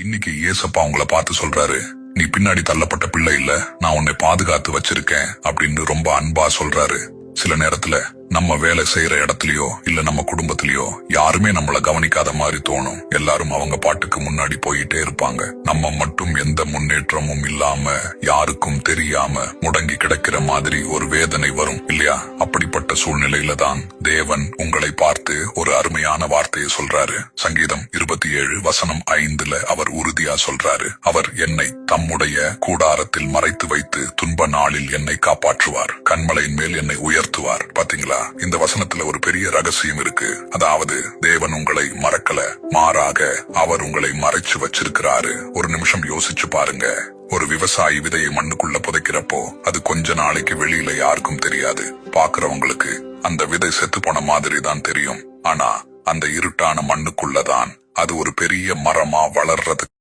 இன்னைக்கு ஏசப்பா உங்களை பார்த்து சொல்றாரு, நீ பின்னாடி தள்ளப்பட்ட பிள்ளை இல்ல, நான் உன்னை பாதுகாத்து வச்சிருக்கேன் அப்படின்னு ரொம்ப அன்பா சொல்றாரு. சில நேரத்துல நம்ம வேலை செய்யற இடத்துலயோ இல்ல நம்ம குடும்பத்திலயோ யாருமே நம்மள கவனிக்காத மாதிரி தோணும். எல்லாரும் அவங்க பாட்டுக்கு முன்னாடி போயிட்டே இருப்பாங்க. நம்ம மட்டும் எந்த முன்னேற்றமும் இல்லாம யாருக்கும் தெரியாம முடங்கி கிடக்கிற மாதிரி ஒரு வேதனை வரும் இல்லையா? அப்படிப்பட்ட சூழ்நிலையில தான் தேவன் உங்களை பார்த்து ஒரு அருமையான வார்த்தையை சொல்றாரு. சங்கீதம் 27:5 அவர் உறுதியா சொல்றாரு, அவர் என்னை தம்முடைய கூடாரத்தில் மறைத்து வைத்து துன்ப நாளில் என்னை காப்பாற்றுவார், கண்மலையின் மேல் என்னை உயர்த்துவார். பாத்தீங்களா, இந்த வசனத்துல ஒரு பெரிய ரகசியம் இருக்கு. அதாவது தேவன் உங்களை மறக்கல, மாறாக அவர் உங்களை மறைச்சு வச்சிருக்கிறாரு. ஒரு நிமிஷம் யோசிச்சு பாருங்க. ஒரு விவசாயி விதையை மண்ணுக்குள்ள புதைக்கிறப்போ அது கொஞ்ச நாளைக்கு வெளியில யாருக்கும் தெரியாது. பாக்குறவங்களுக்கு அந்த விதை செத்து போன மாதிரி தான் தெரியும். ஆனா அந்த இருட்டான மண்ணுக்குள்ளதான் அது ஒரு பெரிய மரமா வளர்றது